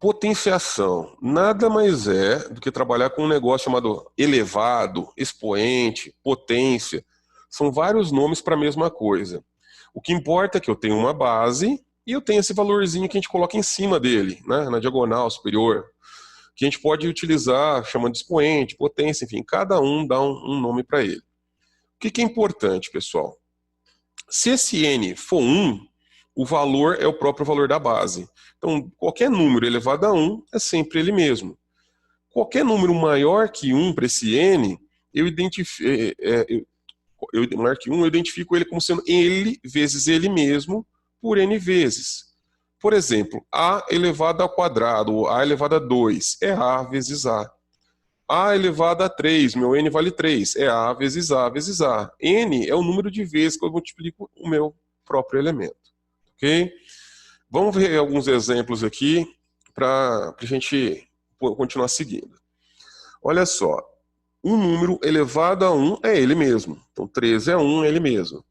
Potenciação nada mais é do que trabalhar com um negócio chamado elevado, expoente, potência. São vários nomes para a mesma coisa. O que importa é que eu tenho uma base e eu tenho esse valorzinho que a gente coloca em cima dele, né, na diagonal superior, que a gente pode utilizar chamando de expoente, potência, enfim, cada um dá um nome para ele. O que é importante, pessoal? Se esse n for 1, o valor é o próprio valor da base. Então, qualquer número elevado a 1 é sempre ele mesmo. Qualquer número maior que 1 para esse n, eu identifico ele como sendo ele vezes ele mesmo por n vezes. Por exemplo, a elevado ao quadrado, ou a elevado a 2, é a vezes a. A elevado a 3, meu n vale 3, é a vezes a vezes a. N é o número de vezes que eu multiplico o meu próprio elemento. Ok? Vamos ver alguns exemplos aqui para a gente continuar seguindo. Olha só, um número elevado a 1 é ele mesmo. Então 13 é 1, é ele mesmo.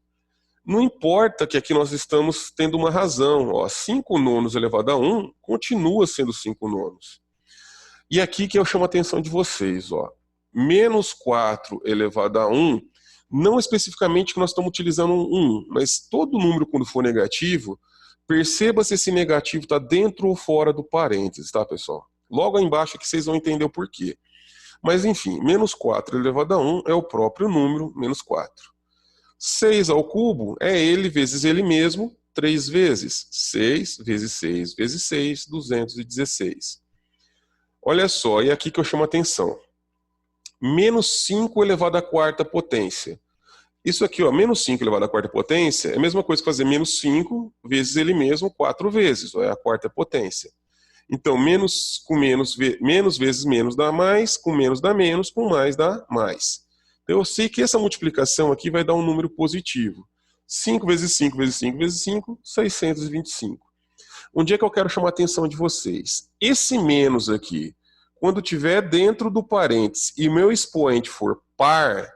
Não importa que aqui nós estamos tendo uma razão. Ó, 5 nonos elevado a 1 continua sendo 5 nonos. E aqui que eu chamo a atenção de vocês. Ó, menos 4 elevado a 1, não especificamente que nós estamos utilizando um 1, mas todo número quando for negativo, perceba se esse negativo está dentro ou fora do parênteses, tá, pessoal? Logo aí embaixo aqui vocês vão entender o porquê. Mas enfim, menos 4 elevado a 1 é o próprio número, menos 4. 6 ao cubo é ele vezes ele mesmo, 3 vezes. 6 vezes 6 vezes 6, 216. Olha só, e aqui que eu chamo a atenção. Menos 5 elevado à quarta potência. Isso aqui, ó, menos 5 elevado à quarta potência, é a mesma coisa que fazer menos 5 vezes ele mesmo 4 vezes, ó, é a quarta potência. Então, menos com menos vezes menos dá mais, com menos dá menos, com mais dá mais. Então, eu sei que essa multiplicação aqui vai dar um número positivo. 5 vezes 5 vezes 5 vezes 5, 625. Onde é que eu quero chamar a atenção de vocês? Esse menos aqui, quando estiver dentro do parênteses e o meu expoente for par,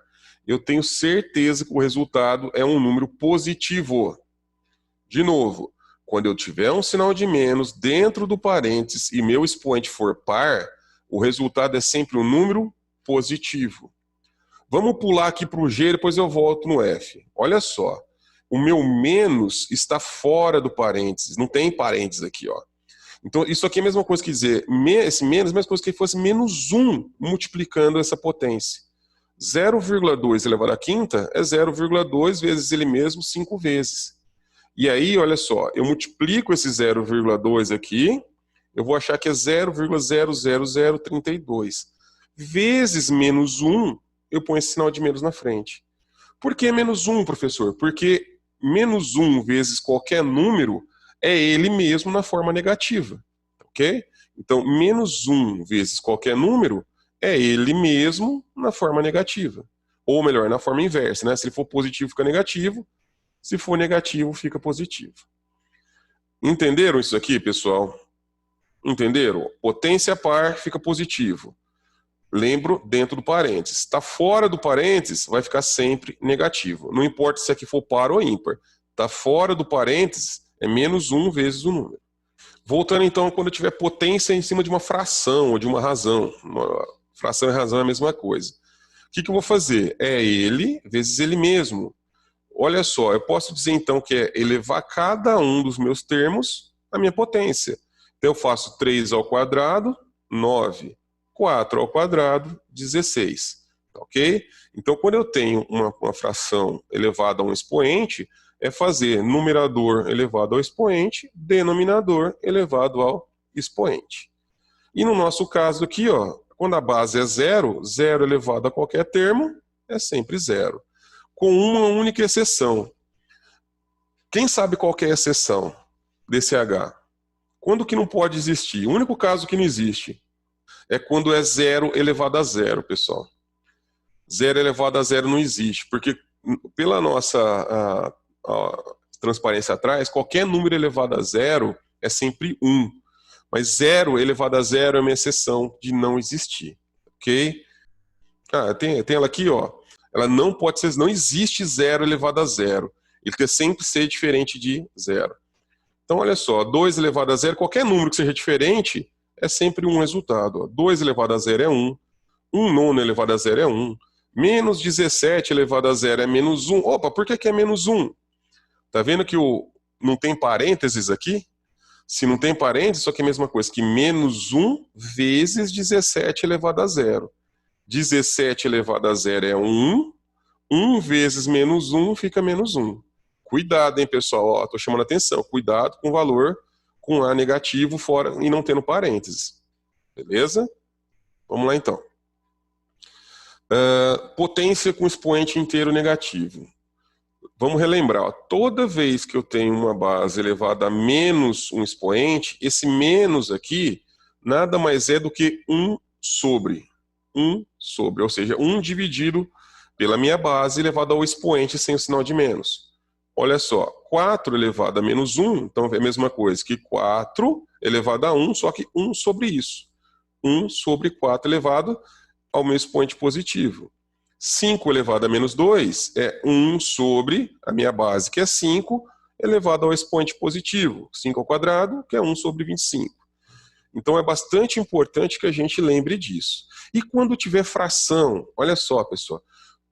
eu tenho certeza que o resultado é um número positivo. De novo, quando eu tiver um sinal de menos dentro do parênteses e meu expoente for par, o resultado é sempre um número positivo. Vamos pular aqui para o G, depois eu volto no F. Olha só, o meu menos está fora do parênteses, não tem parênteses aqui, ó. Então, isso aqui é a mesma coisa que dizer, esse menos é a mesma coisa que fosse menos 1 multiplicando essa potência. 0,2 elevado à quinta é 0,2 vezes ele mesmo 5 vezes. E aí, olha só, eu multiplico esse 0,2 aqui, eu vou achar que é 0,00032. Vezes menos 1, eu ponho esse sinal de menos na frente. Por que menos 1, professor? Porque menos 1 vezes qualquer número é ele mesmo na forma negativa. Ok? Então, menos 1 vezes qualquer número é ele mesmo na forma negativa. Ou melhor, na forma inversa, né? Se ele for positivo, fica negativo. Se for negativo, fica positivo. Entenderam isso aqui, pessoal? Entenderam? Potência par fica positivo. Lembro, dentro do parênteses. Está fora do parênteses, vai ficar sempre negativo. Não importa se aqui for par ou ímpar. Está fora do parênteses, é menos 1 vezes o número. Voltando então, quando eu tiver potência em cima de uma fração ou de uma razão. Uma fração e razão é a mesma coisa. O que eu vou fazer? É ele vezes ele mesmo. Olha só, eu posso dizer então que é elevar cada um dos meus termos à minha potência. Então eu faço 3 ao quadrado, 9. 4 ao quadrado, 16. Ok? Então quando eu tenho uma fração elevada a um expoente, é fazer numerador elevado ao expoente, denominador elevado ao expoente. E no nosso caso aqui, ó, quando a base é 0, 0 elevado a qualquer termo é sempre 0. Com uma única exceção. Quem sabe qual que é a exceção desse H? Quando que não pode existir? O único caso que não existe é quando é 0 elevado a 0, pessoal. 0 elevado a 0 não existe, porque pela nossa transparência atrás, qualquer número elevado a 0 é sempre 1. Mas 0 elevado a 0 é uma exceção de não existir. Ok? Tem ela aqui, ó. Ela não pode ser, não existe 0 elevado a 0. Ele tem que sempre ser diferente de 0. Então, olha só, 2 elevado a 0, qualquer número que seja diferente, é sempre um resultado. Ó. 2 elevado a zero é 1. 1 nono elevado a zero é 1. Menos 17 elevado a zero é menos 1. Opa, por que é menos 1? Tá vendo que não tem parênteses aqui? Se não tem parênteses, só que é a mesma coisa que menos 1 vezes 17 elevado a zero. 17 elevado a zero é 1. 1 vezes menos 1 fica menos 1. Cuidado, hein, pessoal? Estou chamando a atenção. Cuidado com o valor com A negativo fora e não tendo parênteses. Beleza? Vamos lá, então. Potência com expoente inteiro negativo. Vamos relembrar. Ó, toda vez que eu tenho uma base elevada a menos um expoente, esse menos aqui nada mais é do que 1 sobre. 1 sobre, ou seja, 1 dividido pela minha base elevado ao expoente sem o sinal de menos. Olha só, 4 elevado a menos 1, então é a mesma coisa que 4 elevado a 1, só que 1 sobre isso. 1 sobre 4 elevado ao meu expoente positivo. 5 elevado a menos 2 é 1 sobre a minha base, que é 5, elevado ao expoente positivo. 5 ao quadrado, que é 1 sobre 25. Então é bastante importante que a gente lembre disso. E quando tiver fração, olha só, pessoal,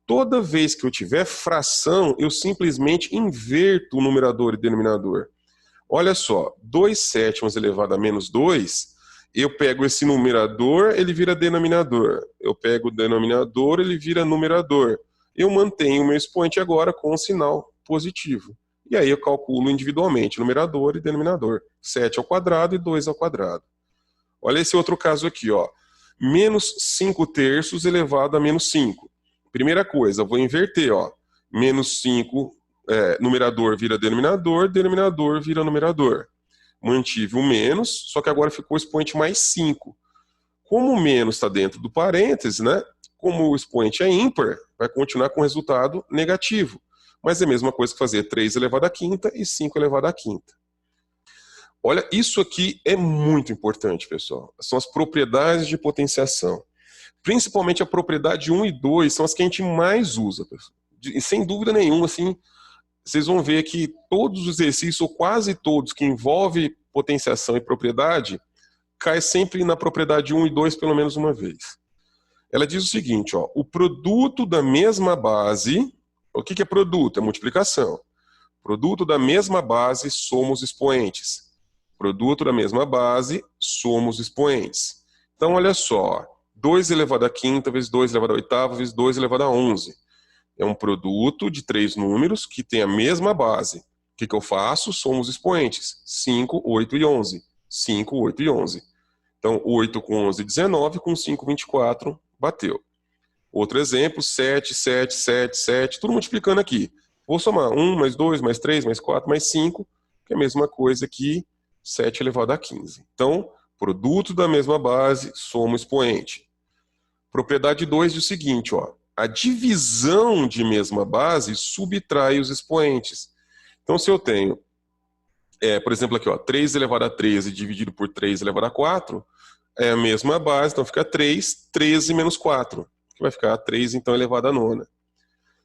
toda vez que eu tiver fração, eu simplesmente inverto o numerador e denominador. Olha só, 2 sétimos elevado a menos 2, eu pego esse numerador, ele vira denominador. Eu pego o denominador, ele vira numerador. Eu mantenho o meu expoente agora com um sinal positivo. E aí eu calculo individualmente numerador e denominador. 7 ao quadrado e 2 ao quadrado. Olha esse outro caso aqui, ó. Menos 5 terços elevado a menos 5. Primeira coisa, eu vou inverter, ó. Menos 5, numerador vira denominador, denominador vira numerador. Mantive o menos, só que agora ficou o expoente mais 5. Como o menos está dentro do parêntese, né? Como o expoente é ímpar, vai continuar com resultado negativo. Mas é a mesma coisa que fazer 3 elevado à quinta e 5 elevado à quinta. Olha, isso aqui é muito importante, pessoal. São as propriedades de potenciação. Principalmente a propriedade 1 e 2 são as que a gente mais usa, pessoal. E sem dúvida nenhuma, assim, vocês vão ver que todos os exercícios, ou quase todos, que envolvem potenciação e propriedade, cai sempre na propriedade 1 e 2 pelo menos uma vez. Ela diz o seguinte, ó, o produto da mesma base, o que é produto? É multiplicação. Produto da mesma base somos expoentes. Produto da mesma base somos expoentes. Então, olha só, 2 elevado à quinta vezes 2 elevado à oitava vezes 2 elevado a 11. É um produto de 3 números que tem a mesma base. O que eu faço? Somos expoentes. 5, 8 e 11. 5, 8 e 11. Então, 8 com 11, 19, com 5, 24, bateu. Outro exemplo, 7, 7, 7, 7, tudo multiplicando aqui. Vou somar 1, mais 2, mais 3, mais 4, mais 5, que é a mesma coisa que 7 elevado a 15. Então, produto da mesma base, soma expoente. Propriedade 2 diz o seguinte, ó, a divisão de mesma base subtrai os expoentes. Então, se eu tenho, por exemplo, aqui, ó, 3 elevado a 13 dividido por 3 elevado a 4, é a mesma base, então fica 3, 13 menos 4, que vai ficar 3, então, elevado a nona.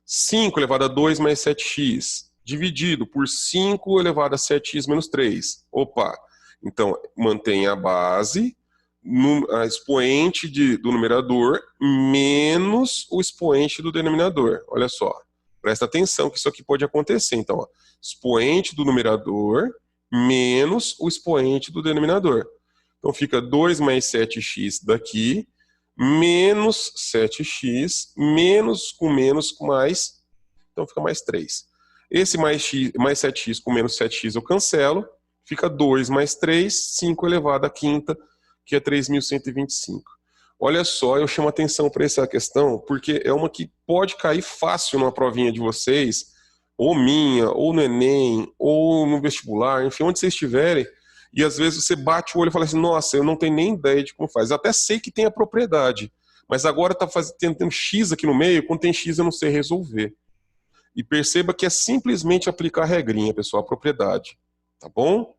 5 elevado a 2 mais 7x, dividido por 5 elevado a 7x menos 3. Opa, então, mantém a base, a expoente do numerador menos o expoente do denominador. Olha só, presta atenção que isso aqui pode acontecer. Então, ó, expoente do numerador menos o expoente do denominador. Então fica 2 mais 7x daqui, menos 7x, menos com mais, então fica mais 3. Esse mais 7x com menos 7x eu cancelo, fica 2 mais 3, 5 elevado à quinta, que é 3.125. Olha só, eu chamo atenção para essa questão, porque é uma que pode cair fácil numa provinha de vocês, ou minha, ou no Enem, ou no vestibular, enfim, onde vocês estiverem, e às vezes você bate o olho e fala assim, nossa, eu não tenho nem ideia de como faz. Eu até sei que tem a propriedade, mas agora está tendo X aqui no meio, quando tem X eu não sei resolver. E perceba que é simplesmente aplicar a regrinha, pessoal, a propriedade. Tá bom?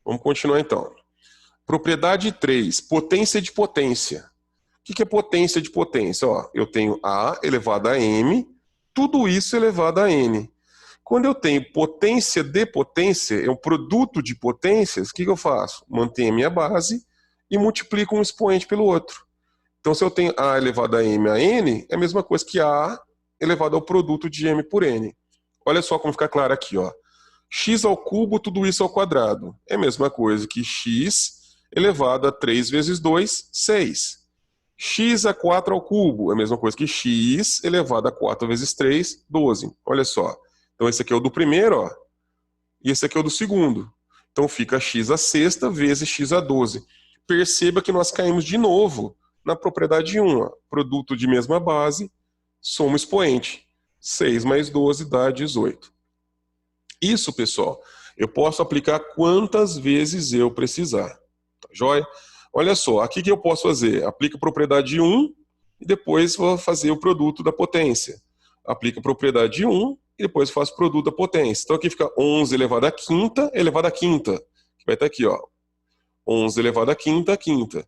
Vamos continuar então. Propriedade 3, potência de potência. O que é potência de potência? Ó, eu tenho A elevado a M, tudo isso elevado a N. Quando eu tenho potência de potência, é um produto de potências, o que eu faço? Mantenho a minha base, e multiplico um expoente pelo outro. Então, se eu tenho A elevado a M a N, é a mesma coisa que A elevado ao produto de M por N. Olha só como fica claro aqui, ó. X ao cubo, tudo isso ao quadrado. É a mesma coisa que X elevado a 3 vezes 2, 6. X a 4 ao cubo é a mesma coisa que X elevado a 4 vezes 3, 12. Olha só. Então, esse aqui é o do primeiro, ó, e esse aqui é o do segundo. Então, fica X a sexta vezes X a 12. Perceba que nós caímos de novo na propriedade 1. Ó. Produto de mesma base, soma expoente. 6 mais 12 dá 18. Isso, pessoal, eu posso aplicar quantas vezes eu precisar. Tá joia? Olha só, aqui que eu posso fazer? Aplica a propriedade 1 e depois vou fazer o produto da potência. Aplica a propriedade 1 e depois faço o produto da potência. Então aqui fica 11 elevado à quinta, elevado à quinta. Vai estar aqui, ó. 11 elevado à quinta, quinta.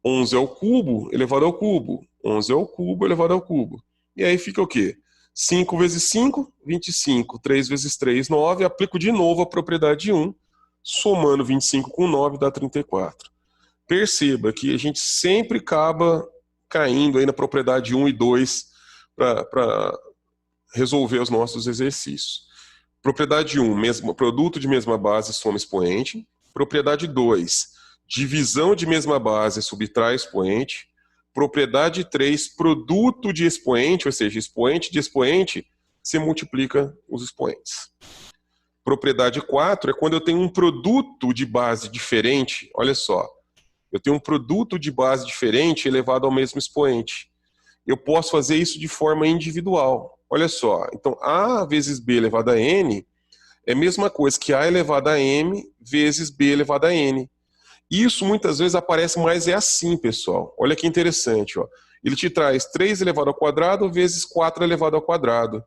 11 ao cubo, elevado ao cubo. 11 ao cubo, elevado ao cubo. E aí fica o quê? 5 vezes 5, 25. 3 vezes 3, 9. Aplico de novo a propriedade 1. Somando 25 com 9 dá 34. Perceba que a gente sempre acaba caindo aí na propriedade 1 e 2 para resolver os nossos exercícios. Propriedade 1, produto de mesma base, soma expoente. Propriedade 2, divisão de mesma base, subtrai expoente. Propriedade 3, produto de expoente, ou seja, expoente de expoente, você multiplica os expoentes. Propriedade 4 é quando eu tenho um produto de base diferente. Olha só, eu tenho um produto de base diferente elevado ao mesmo expoente. Eu posso fazer isso de forma individual. Olha só, então A vezes B elevado a N é a mesma coisa que A elevado a M vezes B elevado a N. Isso muitas vezes aparece, mas é assim, pessoal. Olha que interessante, ó. Ele te traz 3 elevado ao quadrado vezes 4 elevado ao quadrado.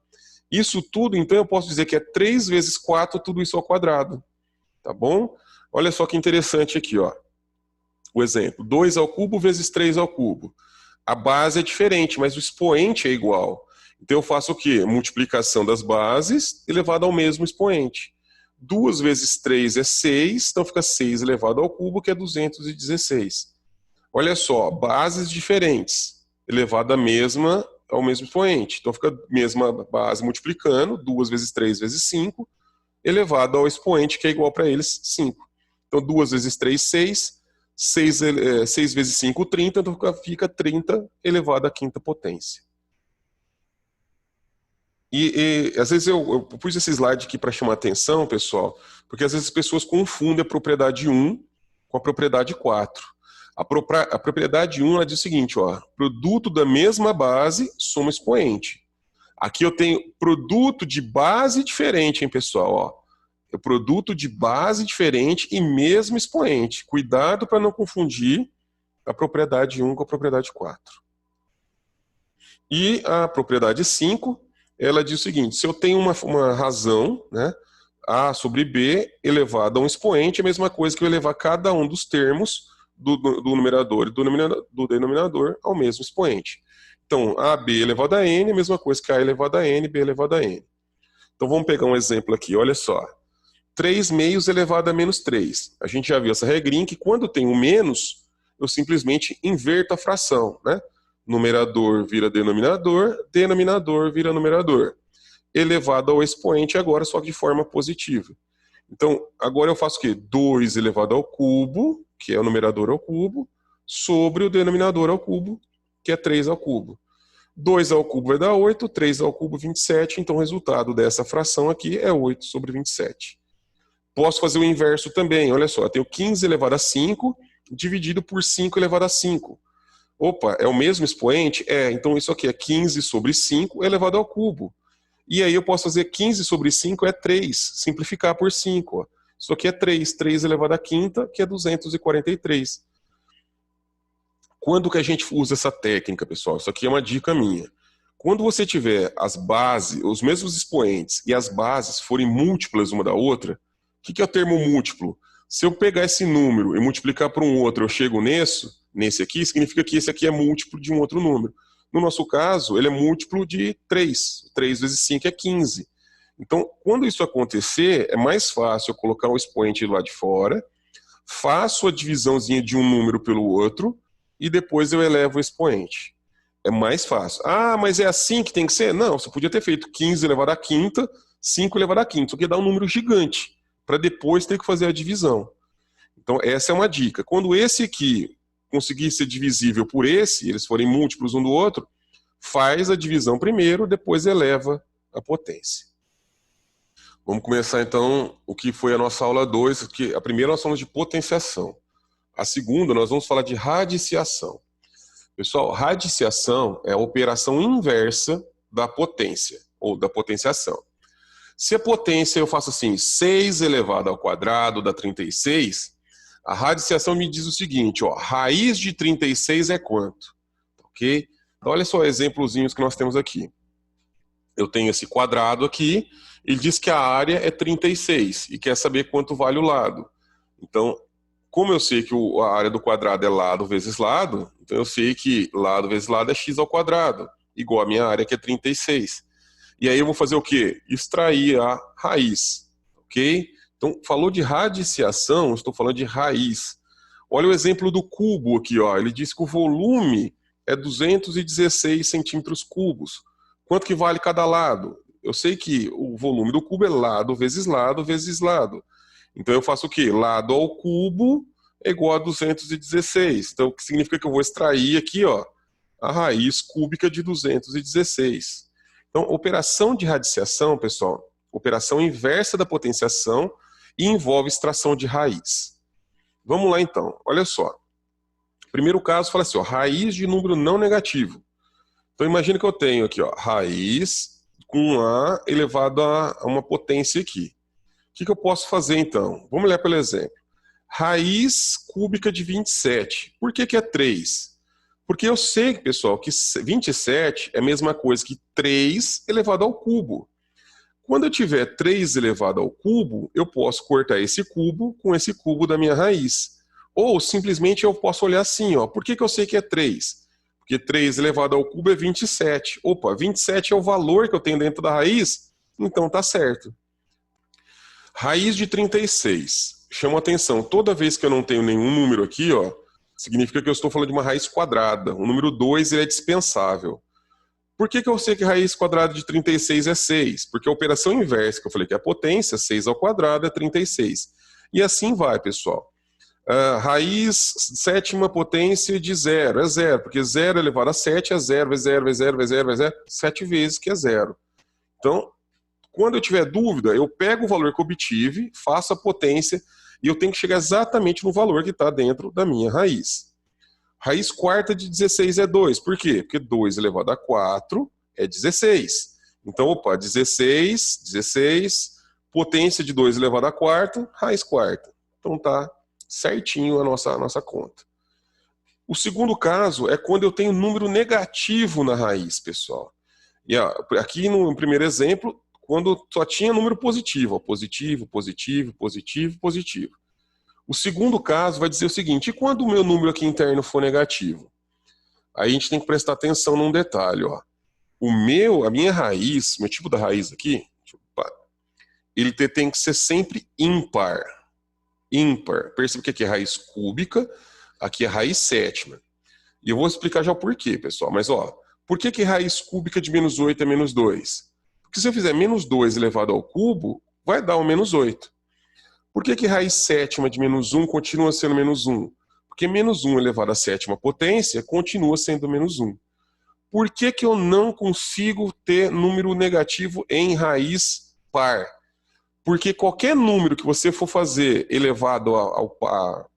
Isso tudo, então, eu posso dizer que é 3 vezes 4, tudo isso ao quadrado. Tá bom? Olha só que interessante aqui, ó. O exemplo, 2 ao cubo vezes 3 ao cubo. A base é diferente, mas o expoente é igual. Então eu faço o quê? Multiplicação das bases elevado ao mesmo expoente. 2 vezes 3 é 6, então fica 6 elevado ao cubo, que é 216. Olha só, bases diferentes, elevado ao mesmo expoente. Então fica a mesma base multiplicando, 2 vezes 3 vezes 5, elevado ao expoente, que é igual para eles, 5. Então 2 vezes 3, 6. 6 vezes 5, 30, então fica 30 elevado à quinta potência. E às vezes eu pus esse slide aqui para chamar atenção, pessoal, porque às vezes as pessoas confundem a propriedade 1 com a propriedade 4. A propriedade 1 ela diz o seguinte, ó, produto da mesma base, soma expoente. Aqui eu tenho produto de base diferente, hein, pessoal, ó. É produto de base diferente e mesmo expoente. Cuidado para não confundir a propriedade 1 com a propriedade 4. E a propriedade 5, ela diz o seguinte, se eu tenho uma razão, né, A sobre B elevado a um expoente, é a mesma coisa que eu elevar cada um dos termos do numerador e do denominador ao mesmo expoente. Então, AB elevado a N é a mesma coisa que A elevado a N, B elevado a N. Então, vamos pegar um exemplo aqui, olha só. 3 meios elevado a menos 3. A gente já viu essa regrinha que quando tem um menos, eu simplesmente inverto a fração, né? Numerador vira denominador, denominador vira numerador. Elevado ao expoente agora, só que de forma positiva. Então, agora eu faço o quê? 2 elevado ao cubo, que é o numerador ao cubo, sobre o denominador ao cubo, que é 3 ao cubo. 2 ao cubo vai dar 8, 3 ao cubo 27, então o resultado dessa fração aqui é 8 sobre 27. Posso fazer o inverso também, olha só, eu tenho 15 elevado a 5 dividido por 5 elevado a 5. Opa, é o mesmo expoente? É, então isso aqui é 15 sobre 5 elevado ao cubo. E aí eu posso fazer 15 sobre 5 é 3, simplificar por 5. Ó. Isso aqui é 3, 3 elevado à quinta, que é 243. Quando que a gente usa essa técnica, pessoal? Isso aqui é uma dica minha. Quando você tiver as bases, os mesmos expoentes, e as bases forem múltiplas uma da outra, o que é o termo múltiplo? Se eu pegar esse número e multiplicar por um outro, eu chego nesse aqui, significa que esse aqui é múltiplo de um outro número. No nosso caso, ele é múltiplo de 3. 3 vezes 5 é 15. Então, quando isso acontecer, é mais fácil eu colocar o expoente lá de fora, faço a divisãozinha de um número pelo outro e depois eu elevo o expoente. É mais fácil. Ah, mas é assim que tem que ser? Não, você podia ter feito 15 elevado à quinta, 5 elevado à quinta, só que dá um número gigante, para depois ter que fazer a divisão. Então, essa é uma dica. Quando esse aqui conseguir ser divisível por esse, eles forem múltiplos um do outro, faz a divisão primeiro, depois eleva a potência. Vamos começar então o que foi a nossa aula 2, que a primeira nós falamos de potenciação. A segunda nós vamos falar de radiciação. Pessoal, radiciação é a operação inversa da potência, ou da potenciação. Se a potência eu faço assim, 6 elevado ao quadrado dá 36, a radiciação me diz o seguinte, ó, raiz de 36 é quanto? Ok? Então olha só exemplozinhos que nós temos aqui. Eu tenho esse quadrado aqui, ele diz que a área é 36 e quer saber quanto vale o lado. Então, como eu sei que a área do quadrado é lado vezes lado, então eu sei que lado vezes lado é x ao quadrado, igual a minha área que é 36. E aí eu vou fazer o quê? Extrair a raiz, ok? Então, falou de radiciação, estou falando de raiz. Olha o exemplo do cubo aqui, ó. Ele diz que o volume é 216 centímetros cúbicos. Quanto que vale cada lado? Eu sei que o volume do cubo é lado vezes lado vezes lado. Então eu faço o quê? Lado ao cubo é igual a 216. Então o que significa que eu vou extrair aqui, ó, a raiz cúbica de 216. Então, operação de radiciação, pessoal, operação inversa da potenciação e envolve extração de raiz. Vamos lá então, olha só. Primeiro caso fala assim, ó, raiz de número não negativo. Então imagina que eu tenho aqui, ó, raiz com A elevado a uma potência aqui. O que eu posso fazer então? Vamos olhar pelo exemplo. Raiz cúbica de 27. Por que é 3? Porque eu sei, pessoal, que 27 é a mesma coisa que 3 elevado ao cubo. Quando eu tiver 3 elevado ao cubo, eu posso cortar esse cubo com esse cubo da minha raiz. Ou simplesmente eu posso olhar assim, ó, por que eu sei que é 3? Porque 3 elevado ao cubo é 27. Opa, 27 é o valor que eu tenho dentro da raiz? Então tá certo. Raiz de 36. Chama atenção, toda vez que eu não tenho nenhum número aqui, ó, significa que eu estou falando de uma raiz quadrada. O número 2 ele é dispensável. Por que eu sei que raiz quadrada de 36 é 6? Porque a operação inversa, que eu falei que é a potência, 6 ao quadrado é 36. E assim vai, pessoal. Raiz sétima potência de 0 é 0, porque 0 elevado a 7 é 0, vezes 0, vezes 0, vezes 0, vezes 0, 7 vezes que é 0. Então, quando eu tiver dúvida, eu pego o valor que eu obtive, faço a potência, e eu tenho que chegar exatamente no valor que está dentro da minha raiz. Raiz quarta de 16 é 2. Por quê? Porque 2 elevado a 4 é 16. Então, opa, 16, potência de 2 elevado a quarta, raiz quarta. Então tá certinho a nossa conta. O segundo caso é quando eu tenho número negativo na raiz, pessoal. E aqui no primeiro exemplo, quando só tinha número positivo, ó, positivo, positivo, positivo, positivo. O segundo caso vai dizer o seguinte, e quando o meu número aqui interno for negativo? Aí a gente tem que prestar atenção num detalhe, ó. A minha raiz, meu tipo da raiz aqui, ele tem que ser sempre ímpar. Ímpar. Perceba que aqui é raiz cúbica, aqui é raiz sétima. E eu vou explicar já o porquê, pessoal. Mas, ó, por que raiz cúbica de menos 8 é menos 2? Porque se eu fizer menos 2 elevado ao cubo, vai dar o menos 8. Por que raiz sétima de menos 1 continua sendo menos 1? Porque menos 1 elevado à sétima potência continua sendo menos 1. Por que eu não consigo ter número negativo em raiz par? Porque qualquer número que você for fazer elevado a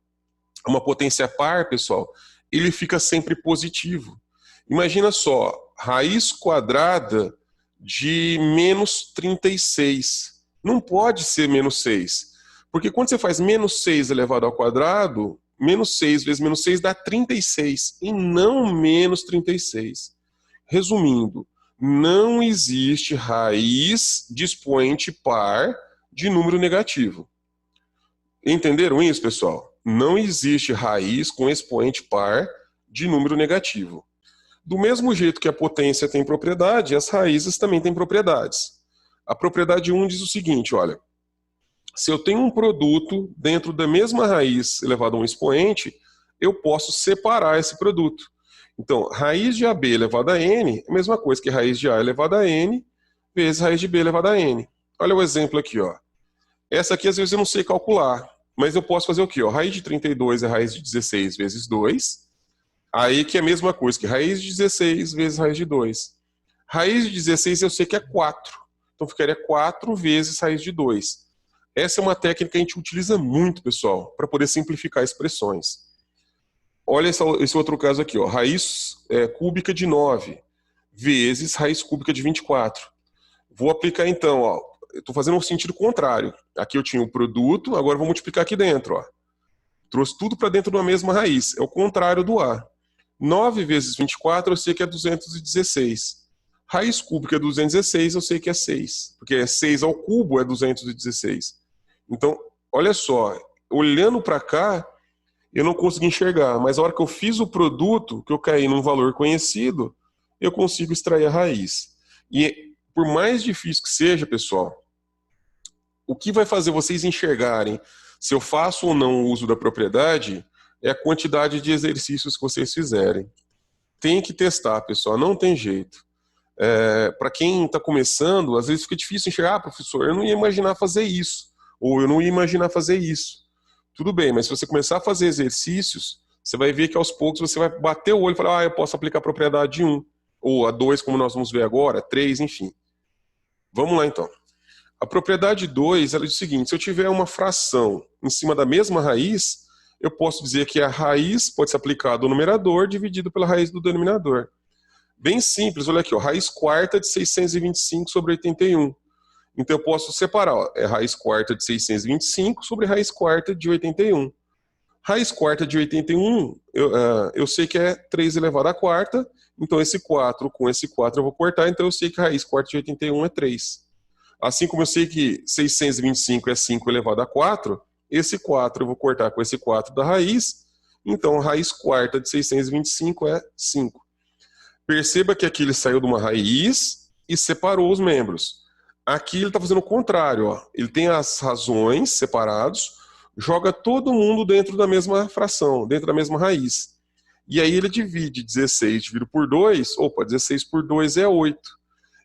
uma potência par, pessoal, ele fica sempre positivo. Imagina só, raiz quadrada de menos 36. Não pode ser menos 6. Porque quando você faz menos 6 elevado ao quadrado, menos 6 vezes menos 6 dá 36, e não menos 36. Resumindo, não existe raiz de expoente par de número negativo. Entenderam isso, pessoal? Não existe raiz com expoente par de número negativo. Do mesmo jeito que a potência tem propriedade, as raízes também têm propriedades. A propriedade 1 diz o seguinte, olha, Se eu tenho um produto dentro da mesma raiz elevado a um expoente, eu posso separar esse produto. Então, raiz de AB elevado a n é a mesma coisa que raiz de A elevado a n vezes raiz de B elevado a n. Olha o exemplo aqui, ó. Essa aqui às vezes eu não sei calcular, mas eu posso fazer o quê? Ó? Raiz de 32 é raiz de 16 vezes 2, aí que é a mesma coisa que raiz de 16 vezes raiz de 2. Raiz de 16 eu sei que é 4, então ficaria 4 vezes raiz de 2. Essa é uma técnica que a gente utiliza muito, pessoal, para poder simplificar expressões. Olha esse outro caso aqui, ó. Raiz cúbica de 9 vezes raiz cúbica de 24. Vou aplicar então, ó. Eu estou fazendo um sentido contrário. Aqui eu tinha o produto, agora eu vou multiplicar aqui dentro, ó. Trouxe tudo para dentro de uma mesma raiz. É o contrário do A. 9 vezes 24 eu sei que é 216. Raiz cúbica de 216 eu sei que é 6. Porque 6 ao cubo é 216. Então, olha só. Olhando para cá, eu não consegui enxergar. Mas a hora que eu fiz o produto, que eu caí num valor conhecido, eu consigo extrair a raiz. E por mais difícil que seja, pessoal, o que vai fazer vocês enxergarem se eu faço ou não o uso da propriedade é a quantidade de exercícios que vocês fizerem. Tem que testar, pessoal, não tem jeito. Para quem está começando, às vezes fica difícil enxergar, professor, eu não ia imaginar fazer isso, ou eu não ia imaginar fazer isso. Tudo bem, mas se você começar a fazer exercícios, você vai ver que aos poucos você vai bater o olho e falar, eu posso aplicar a propriedade 1, ou a 2, como nós vamos ver agora, 3, enfim. Vamos lá, então. A propriedade 2, ela diz o seguinte, se eu tiver uma fração em cima da mesma raiz, eu posso dizer que a raiz pode ser aplicada ao numerador dividido pela raiz do denominador. Bem simples, olha aqui, ó, raiz quarta de 625 sobre 81. Então eu posso separar, ó, raiz quarta de 625 sobre raiz quarta de 81. Raiz quarta de 81, eu sei que é 3 elevado à quarta, então esse 4 com esse 4 eu vou cortar, então eu sei que a raiz quarta de 81 é 3. Assim como eu sei que 625 é 5 elevado a 4, esse 4 eu vou cortar com esse 4 da raiz, então a raiz quarta de 625 é 5. Perceba que aqui ele saiu de uma raiz e separou os membros. Aqui ele está fazendo o contrário, ó. Ele tem as razões separados, joga todo mundo dentro da mesma fração, dentro da mesma raiz. E aí ele divide 16 dividido por 2, 16 por 2 é 8.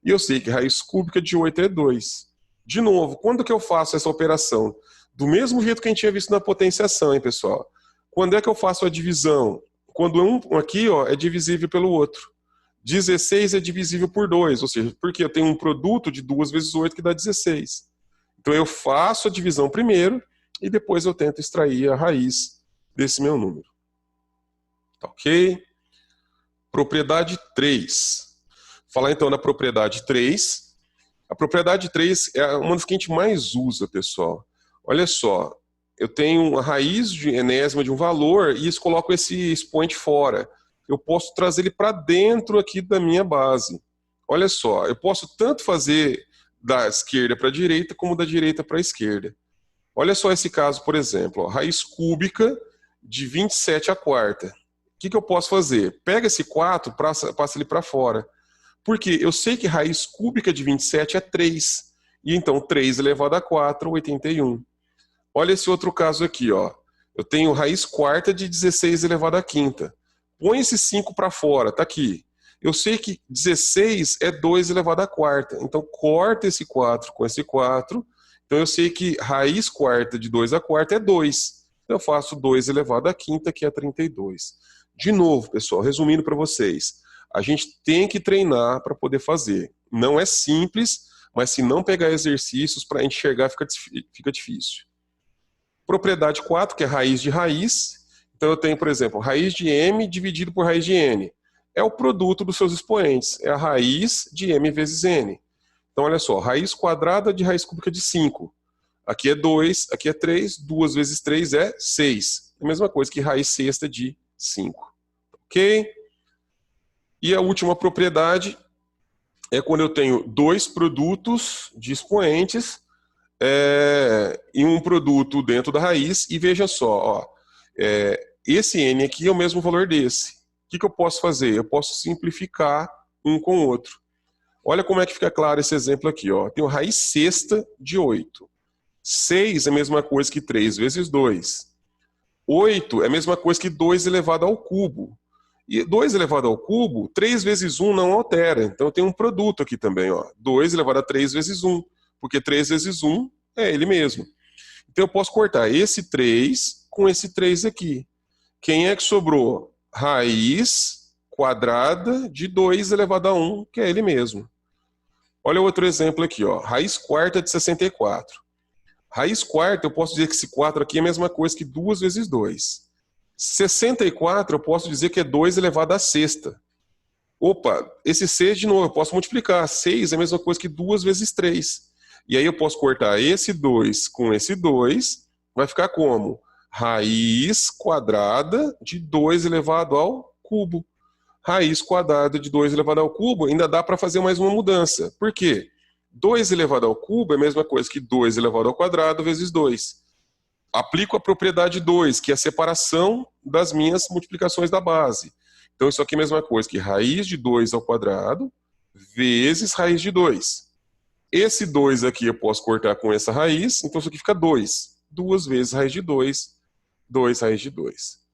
E eu sei que raiz cúbica de 8 é 2. De novo, quando que eu faço essa operação? Do mesmo jeito que a gente tinha visto na potenciação, hein, pessoal? Quando é que eu faço a divisão? Quando um aqui, ó, é divisível pelo outro. 16 é divisível por 2, ou seja, porque eu tenho um produto de 2 vezes 8 que dá 16. Então eu faço a divisão primeiro e depois eu tento extrair a raiz desse meu número. Tá ok? Propriedade 3. Falar então da propriedade 3. A propriedade 3 é uma das que a gente mais usa, pessoal. Olha só, eu tenho a raiz de enésima de um valor e coloco esse expoente fora. Eu posso trazer ele para dentro aqui da minha base. Olha só, eu posso tanto fazer da esquerda para a direita como da direita para a esquerda. Olha só esse caso, por exemplo, ó, raiz cúbica de 27 à quarta. O que eu posso fazer? Pega esse 4, passa ele para fora. Porque eu sei que raiz cúbica de 27 é 3. E então 3 elevado a 4, 81. Olha esse outro caso aqui, ó. Eu tenho raiz quarta de 16 elevado a quinta. Põe esse 5 para fora, tá aqui. Eu sei que 16 é 2 elevado a quarta. Então corta esse 4 com esse 4. Então eu sei que raiz quarta de 2 a quarta é 2. Então eu faço 2 elevado a quinta, que é 32. De novo, pessoal, resumindo para vocês. A gente tem que treinar para poder fazer. Não é simples, mas se não pegar exercícios para enxergar fica difícil. Propriedade 4, que é raiz de raiz. Então eu tenho, por exemplo, raiz de m dividido por raiz de n. É o produto dos seus expoentes. É a raiz de m vezes n. Então olha só, raiz quadrada de raiz cúbica de 5. Aqui é 2, aqui é 3. 2 vezes 3 é 6. É a mesma coisa que raiz sexta de 5. Ok? E a última propriedade é quando eu tenho dois produtos de expoentes e um produto dentro da raiz. E veja só, ó, esse n aqui é o mesmo valor desse. O que eu posso fazer? Eu posso simplificar um com o outro. Olha como é que fica claro esse exemplo aqui. Ó. Tenho raiz sexta de 8. 6 é a mesma coisa que 3 vezes 2. 8 é a mesma coisa que 2 elevado ao cubo. E 2 elevado ao cubo, 3 vezes 1 não altera. Então tem um produto aqui também, ó. 2 elevado a 3 vezes 1. Porque 3 vezes 1 é ele mesmo. Então eu posso cortar esse 3 com esse 3 aqui. Quem é que sobrou? Raiz quadrada de 2 elevado a 1, que é ele mesmo. Olha outro exemplo aqui, ó. Raiz quarta de 64. Raiz quarta, eu posso dizer que esse 4 aqui é a mesma coisa que 2 vezes 2. 64, eu posso dizer que é 2 elevado à sexta. Opa, esse 6 de novo, eu posso multiplicar. 6 é a mesma coisa que 2 vezes 3. E aí eu posso cortar esse 2 com esse 2, vai ficar como? Raiz quadrada de 2 elevado ao cubo. Raiz quadrada de 2 elevado ao cubo, ainda dá para fazer mais uma mudança. Por quê? 2 elevado ao cubo é a mesma coisa que 2 elevado ao quadrado vezes 2. Aplico a propriedade 2, que é a separação das minhas multiplicações da base. Então isso aqui é a mesma coisa que raiz de 2 ao quadrado vezes raiz de 2. Esse 2 aqui eu posso cortar com essa raiz, então isso aqui fica 2. 2 vezes raiz de 2, 2 raiz de 2.